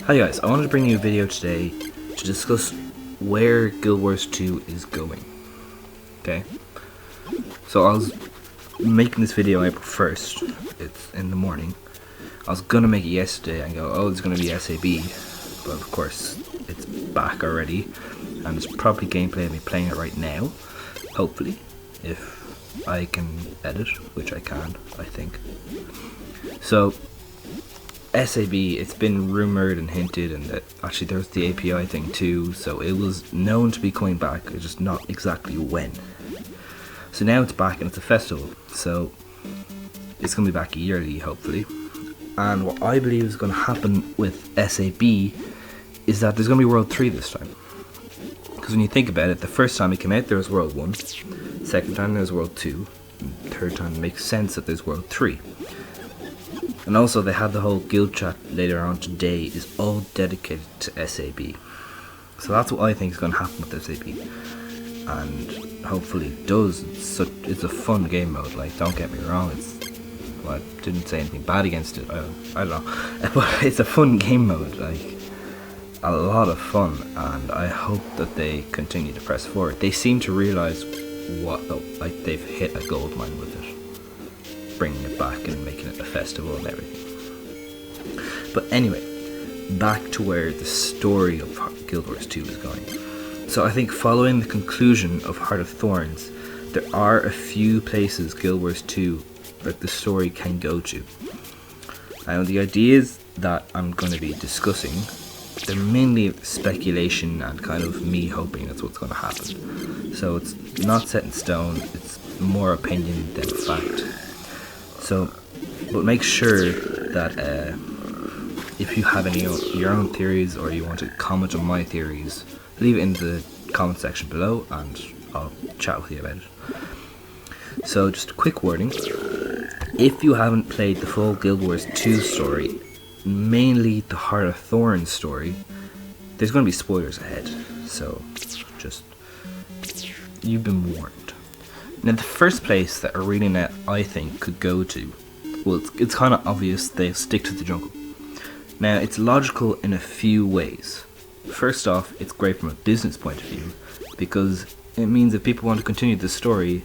Hi guys, I wanted to bring you a video today to discuss where GuildWars2 is going. Okay, so I was making this video April 1st, it's in the morning. I was gonna make it yesterday and go, oh, there's gonna be SAB, but of course it's back already, and there's probably gameplay of me playing it right now, hopefully, if I can edit, which I can, I think. So SAB, it's been rumoured and hinted, and that actually there's the API thing too, so it was known to be coming back, it's just not exactly when. So now it's back and it's a festival, so it's going to be back yearly hopefully. And what I believe is going to happen with SAB is that there's going to be World 3 this time. Because when you think about it, the first time it came out there was World 1, second time there was World 2, and third time it makes sense that there's World 3. And also they had the whole guild chat later on today is all dedicated to SAB. So that's what I think is going to happen with SAB. And hopefully it does. It's a fun game mode, like, don't get me wrong, well, I didn't say anything bad against it, I don't know. But it's a fun game mode, like, a lot of fun, and I hope that they continue to press forward. They seem to realise like they've hit a gold mine with it, bringing it back and making it a festival and everything. But anyway, back to where the story of GuildWars2 is going. So I think following the conclusion of Heart of Thorns, there are a few places GuildWars2 that the story can go to. And the ideas that I'm going to be discussing, they're mainly speculation and kind of me hoping that's what's going to happen. So it's not set in stone, it's more opinion than fact. So, but make sure that if you have any your own theories or you want to comment on my theories, leave it in the comment section below and I'll chat with you about it. So just a quick warning, if you haven't played the full Guild Wars 2 story, mainly the Heart of Thorns story, there's going to be spoilers ahead, so just, you've been warned. Now the first place that ArenaNet I think could go to, well, it's kind of obvious they stick to the jungle. Now it's logical in a few ways. First off, it's great from a business point of view, because it means if people want to continue the story,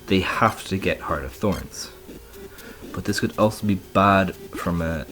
they have to get Heart of Thorns. But this could also be bad from a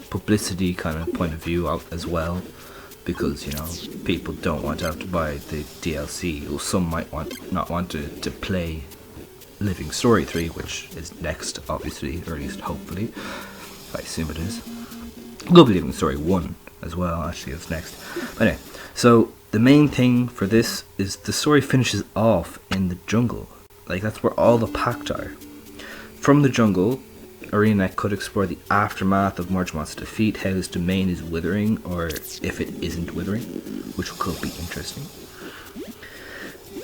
publicity kind of point of view as well, because, you know, people don't want to have to buy the DLC, or some might not want to play Living Story 3, which is next, obviously, or at least hopefully. I assume it is. We'll be Living Story 1 as well, actually, it's next. But anyway, so the main thing for this is the story finishes off in the jungle. Like, that's where all the pact are. From the jungle, ArenaNet could explore the aftermath of Morgemot's defeat, how his domain is withering, or if it isn't withering, which could be interesting.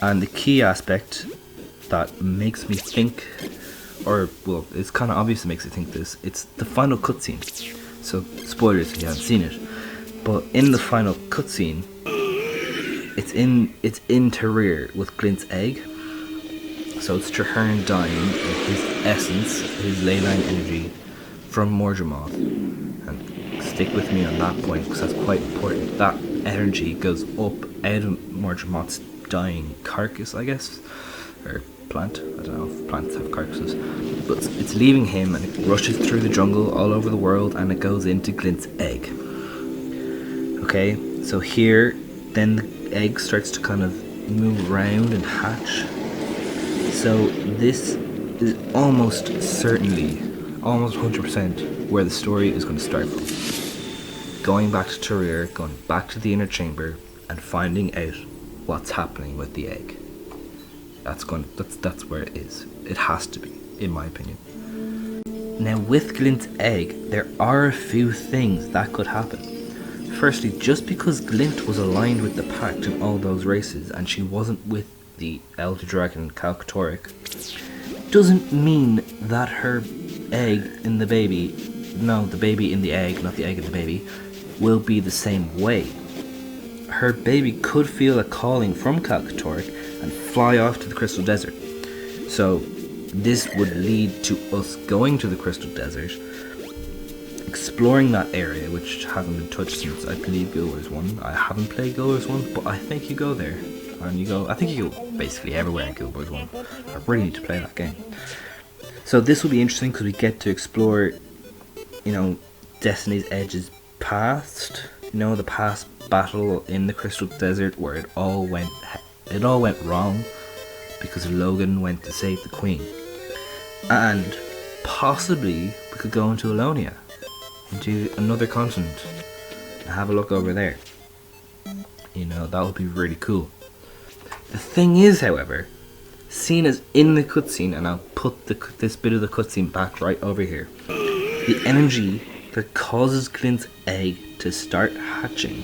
And the key aspect that makes me think, or, well, it's kind of obvious it makes me think this, it's the final cutscene. So, spoilers if you haven't seen it. But in the final cutscene, it's in Terrir with Glint's egg. So it's Traherne dying with his essence, his leyline energy from Morgemot. And stick with me on that point because that's quite important. That energy goes up out of Morgemot's dying carcass, I guess, or plant. I don't know if plants have carcasses, but it's leaving him and it rushes through the jungle all over the world and it goes into Glint's egg. Okay, so here, then the egg starts to kind of move around and hatch. So this is almost certainly, almost 100% where the story is going to start from. Going back to Terrir, going back to the inner chamber, and finding out what's happening with the egg. That's where it is. It has to be, in my opinion. Now with Glint's egg, there are a few things that could happen. Firstly, just because Glint was aligned with the Pact in all those races, and she wasn't with the Elder Dragon Kalkatoric, doesn't mean that her egg in the baby, no, the baby in the egg, not the egg in the baby, will be the same way. Her baby could feel a calling from Kalkatoric and fly off to the Crystal Desert. So this would lead to us going to the Crystal Desert, exploring that area, which hasn't been touched since I believe Guild Wars 1. I haven't played Guild Wars 1, but I think you go there. And you go, I think you go basically everywhere in Guild Wars 1. I really need to play that game. So this will be interesting because we get to explore, you know, Destiny's Edge's past. You know, the past battle in the Crystal Desert where it all went wrong because Logan went to save the Queen. And possibly we could go into Alonia, into another continent, and have a look over there. You know, that would be really cool. The thing is, however, seen as in the cutscene, and I'll put this bit of the cutscene back right over here, the energy that causes Clint's egg to start hatching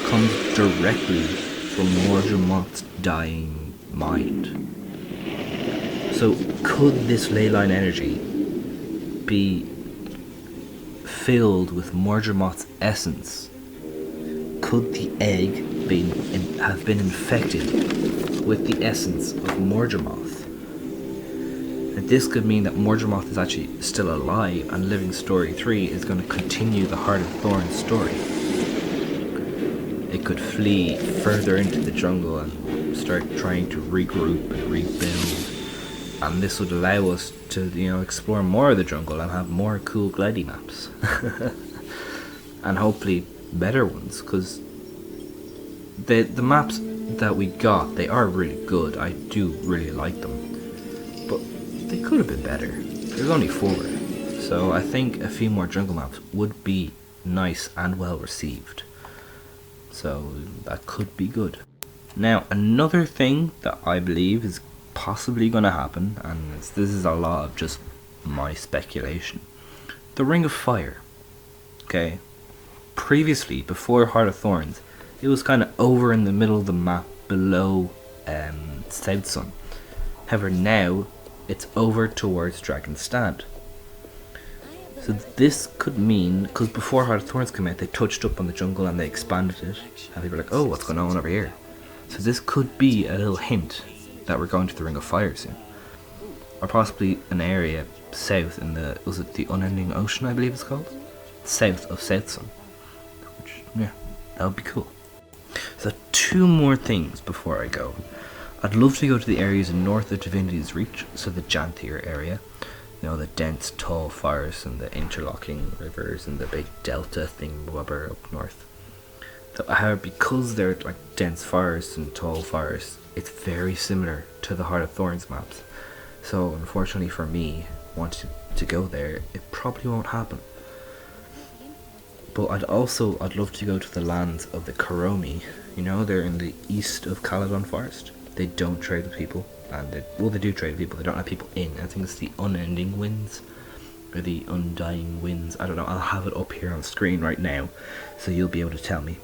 comes directly from Mordremoth's dying mind. So could this leyline energy be filled with Mordremoth's essence? Could the egg have been infected with the essence of Mordremoth? And this could mean that Mordremoth is actually still alive, and Living Story 3 is going to continue the Heart of Thorns story. It could flee further into the jungle and start trying to regroup and rebuild, and this would allow us to, you know, explore more of the jungle and have more cool gliding maps. And hopefully better ones, because the maps that we got, they are really good. I do really like them, but they could have been better. There's only 4, so I think a few more jungle maps would be nice and well received. So that could be good. Now, another thing that I believe is possibly going to happen, and this is a lot of just my speculation, the Ring of Fire. Okay, previously, before Heart of Thorns, it was kind of over in the middle of the map below South Sun. However, now it's over towards Dragon's Stand. So this could mean, because before Heart of Thorns came out, they touched up on the jungle and they expanded it, and people were like, oh, what's going on over here? So this could be a little hint that we're going to the Ring of Fire soon, or possibly an area south in the, was it the Unending Ocean, I believe it's called, south of South Sun, which, yeah, that would be cool. So 2 more things before I go. I'd love to go to the areas north of Divinity's Reach, so the Janthier area, you know, the dense tall forests and the interlocking rivers and the big delta thing wobber up north. However, because they're like dense forests and tall forests, it's very similar to the Heart of Thorns maps. So unfortunately for me, wanting to go there, it probably won't happen. But I'd love to go to the lands of the Karomi. You know, they're in the east of Caledon Forest. They don't trade with people, and they do trade with people, they don't let people in. I think it's the Unending Winds, or the Undying Winds, I don't know, I'll have it up here on screen right now, so you'll be able to tell me.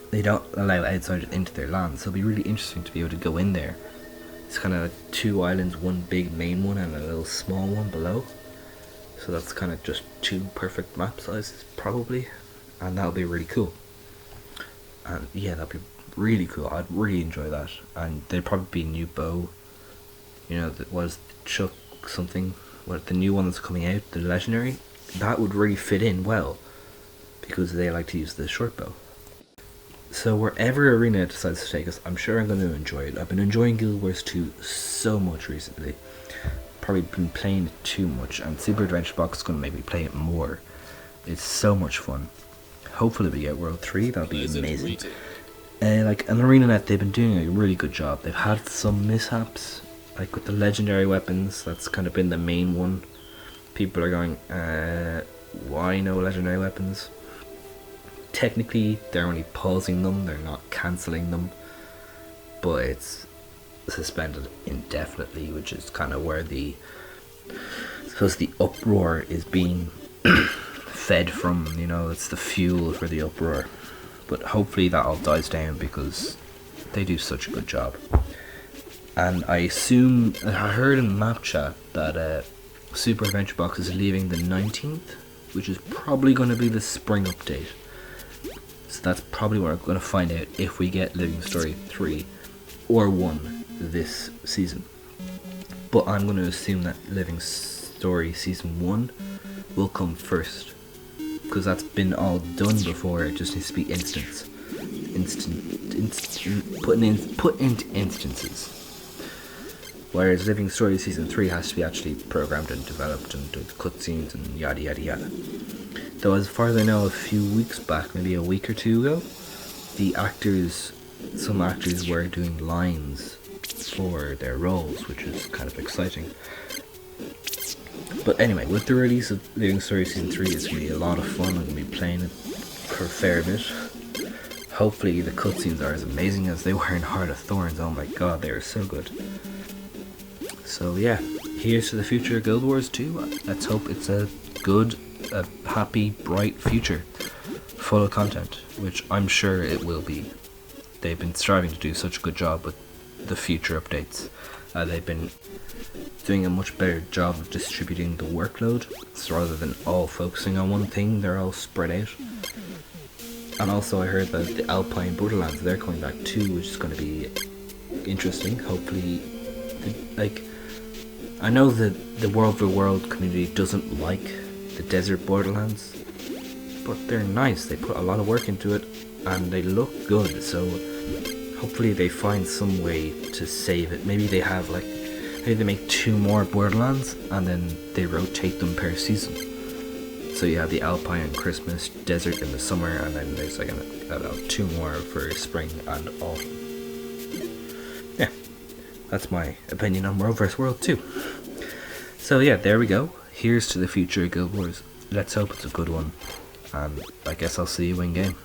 They don't allow outsiders into their lands, so it'll be really interesting to be able to go in there. It's kind of like 2 islands, one big main one and a little small one below. So that's kind of just 2 perfect map sizes, probably, and that'll be really cool. And yeah, that'd be really cool. I'd really enjoy that. And there'd probably be a new bow. You know, that was Chuck something. What, the new one that's coming out, the legendary. That would really fit in well, because they like to use the short bow. So wherever arena decides to take us, I'm sure I'm going to enjoy it. I've been enjoying Guild Wars 2 so much recently. Probably been playing it too much, and Super Adventure Box is going to make me play it more. It's so much fun. Hopefully we get World 3, that'll be amazing. Like an ArenaNet, they've been doing a really good job. They've had some mishaps, like with the legendary weapons. That's kind of been the main one. People are going, why no legendary weapons? Technically, they're only pausing them, they're not cancelling them, but it's suspended indefinitely, which is kind of where the uproar is being fed from. You know, it's the fuel for the uproar. But hopefully that all dies down, because they do such a good job. And I heard in map chat that Super Adventure Box is leaving the 19th, which is probably going to be the spring update. So that's probably where I'm going to find out if we get Living Story 3 or 1 this season. But I'm going to assume that Living Story Season 1 will come first, because that's been all done before. It just needs to be put into instances. Whereas Living Story Season 3 has to be actually programmed and developed and do the cutscenes and yada yada yada. Though as far as I know, a few weeks back, maybe a week or two ago, some actors were doing lines for their roles, which is kind of exciting. But anyway, with the release of Living Story Season 3, it's going to be a lot of fun. I'm going to be playing it for a fair bit. Hopefully the cutscenes are as amazing as they were in Heart of Thorns. Oh my god, they are so good. So yeah, here's to the future of Guild Wars 2. Let's hope it's a good, happy, bright future, full of content, which I'm sure it will be. They've been striving to do such a good job with the future updates. They've been doing a much better job of distributing the workload, so rather than all focusing on one thing, they're all spread out. And also I heard that the Alpine Borderlands, they're coming back too, which is going to be interesting. Hopefully, I know that the World for World community doesn't like the Desert Borderlands, but they're nice. They put a lot of work into it and they look good, so hopefully they find some way to save it. Maybe they make 2 more Borderlands and then they rotate them per season. So you have the Alpine and Christmas, Desert in the summer, and then there's like 2 more for spring and autumn. Yeah, that's my opinion on World vs. World 2. So yeah, there we go. Here's to the future of Guild Wars. Let's hope it's a good one. And I guess I'll see you in game.